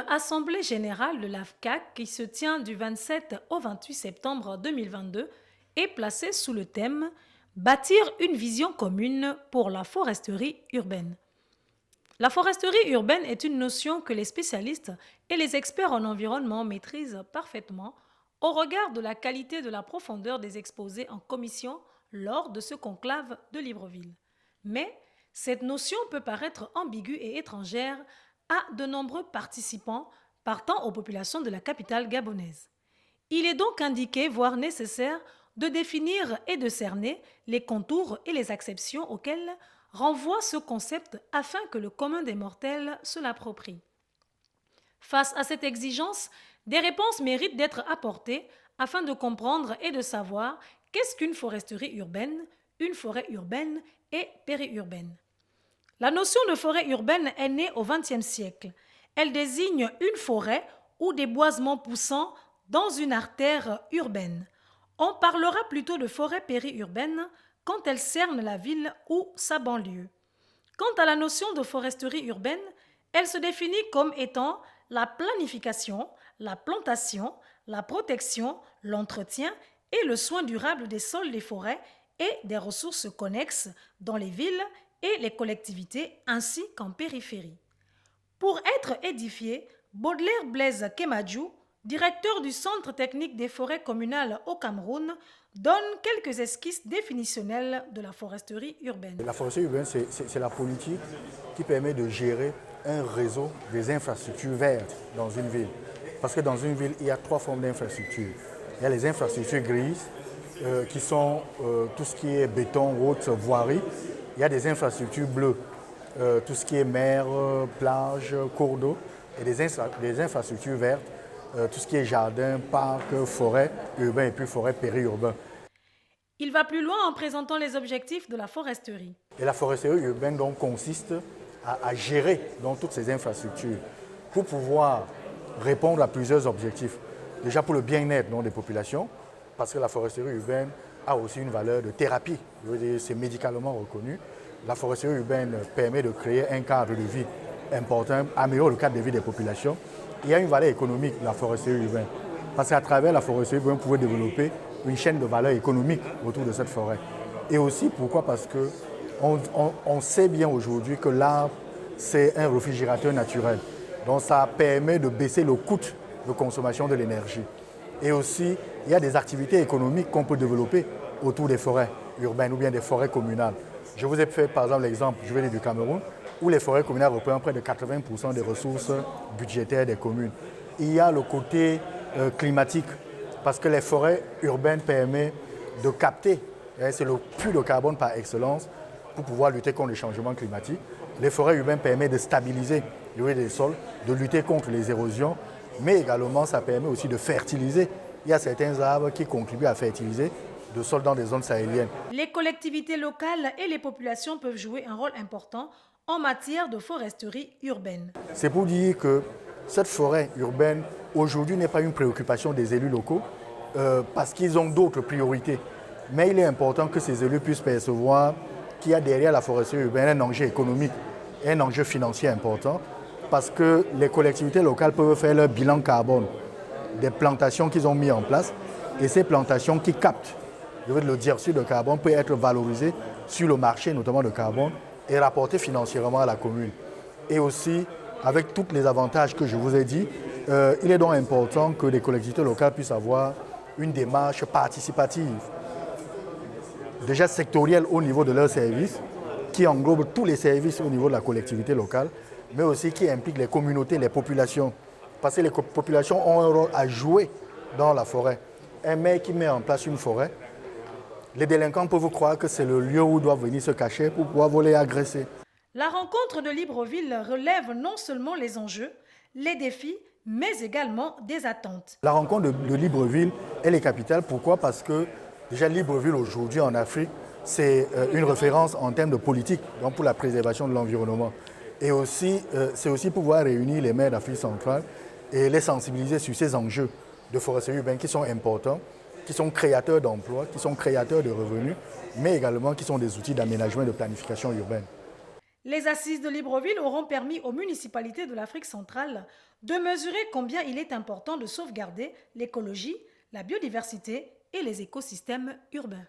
9e Assemblée générale de l'AFCAC, qui se tient du 27 au 28 septembre 2022, est placée sous le thème « Bâtir une vision commune pour la foresterie urbaine ». La foresterie urbaine est une notion que les spécialistes et les experts en environnement maîtrisent parfaitement au regard de la qualité de la profondeur des exposés en commission lors de ce conclave de Libreville. Mais cette notion peut paraître ambiguë et étrangère à de nombreux participants partant aux populations de la capitale gabonaise. Il est donc indiqué, voire nécessaire, de définir et de cerner les contours et les acceptions auxquelles renvoie ce concept afin que le commun des mortels se l'approprie. Face à cette exigence, des réponses méritent d'être apportées afin de comprendre et de savoir qu'est-ce qu'une foresterie urbaine, une forêt urbaine et périurbaine. La notion de forêt urbaine est née au XXe siècle. Elle désigne une forêt ou des boisements poussant dans une artère urbaine. On parlera plutôt de forêt périurbaine quand elle cerne la ville ou sa banlieue. Quant à la notion de foresterie urbaine, elle se définit comme étant la planification, la plantation, la protection, l'entretien et le soin durable des sols des forêts et des ressources connexes dans les villes et les collectivités ainsi qu'en périphérie. Pour être édifié, Baudelaire Blaise Kemadjou, directeur du Centre technique des forêts communales au Cameroun, donne quelques esquisses définitionnelles de la foresterie urbaine. La foresterie urbaine, c'est la politique qui permet de gérer un réseau des infrastructures vertes dans une ville. Parce que dans une ville, il y a trois formes d'infrastructures. Il y a les infrastructures grises, qui sont tout ce qui est béton, route, voirie. Il y a des infrastructures bleues, tout ce qui est mer, plage, cours d'eau. Et des infrastructures vertes, tout ce qui est jardin, parc, forêt urbain et puis forêt périurbain. Il va plus loin en présentant les objectifs de la foresterie. Et la foresterie urbaine donc, consiste à gérer donc, toutes ces infrastructures pour pouvoir répondre à plusieurs objectifs. Déjà pour le bien-être des populations, parce que la foresterie urbaine a aussi une valeur de thérapie, c'est médicalement reconnu. La foresterie urbaine permet de créer un cadre de vie important, améliorer le cadre de vie des populations. Il y a une valeur économique de la foresterie urbaine, parce qu'à travers la foresterie urbaine, vous pouvez développer une chaîne de valeur économique autour de cette forêt. Et aussi, pourquoi? Parce qu'on sait bien aujourd'hui que l'arbre, c'est un réfrigérateur naturel. Donc ça permet de baisser le coût de consommation de l'énergie. Et aussi, il y a des activités économiques qu'on peut développer autour des forêts urbaines ou bien des forêts communales. Je vous ai fait par exemple l'exemple, je vais dire du Cameroun, où les forêts communales représentent près de 80% des ressources budgétaires des communes. Il y a le côté climatique, parce que les forêts urbaines permettent de capter, c'est le puits de carbone par excellence, pour pouvoir lutter contre le changement climatique. Les forêts urbaines permettent de stabiliser les sols, de lutter contre les érosions, mais également ça permet aussi de fertiliser. Il y a certains arbres qui contribuent à fertiliser de sols dans des zones sahéliennes. Les collectivités locales et les populations peuvent jouer un rôle important en matière de foresterie urbaine. C'est pour dire que cette forêt urbaine, aujourd'hui, n'est pas une préoccupation des élus locaux parce qu'ils ont d'autres priorités. Mais il est important que ces élus puissent percevoir qu'il y a derrière la foresterie urbaine un enjeu économique et un enjeu financier important parce que les collectivités locales peuvent faire leur bilan carbone des plantations qu'ils ont mises en place et ces plantations qui captent le dioxyde de carbone peut être valorisé sur le marché, notamment de carbone, et rapporté financièrement à la commune. Et aussi, avec tous les avantages que je vous ai dit, il est donc important que les collectivités locales puissent avoir une démarche participative, déjà sectorielle au niveau de leurs services, qui englobe tous les services au niveau de la collectivité locale, mais aussi qui implique les communautés, les populations. Parce que les populations ont un rôle à jouer dans la forêt. Un maire qui met en place une forêt, les délinquants peuvent croire que c'est le lieu où ils doivent venir se cacher pour pouvoir voler et agresser. La rencontre de Libreville relève non seulement les enjeux, les défis, mais également des attentes. La rencontre de Libreville, elle est capitale. Pourquoi? Parce que déjà Libreville aujourd'hui en Afrique, c'est une référence en termes de politique donc pour la préservation de l'environnement. Et aussi, c'est aussi pouvoir réunir les maires d'Afrique centrale et les sensibiliser sur ces enjeux de foresterie urbaine qui sont importants, qui sont créateurs d'emplois, qui sont créateurs de revenus, mais également qui sont des outils d'aménagement et de planification urbaine. Les assises de Libreville auront permis aux municipalités de l'Afrique centrale de mesurer combien il est important de sauvegarder l'écologie, la biodiversité et les écosystèmes urbains.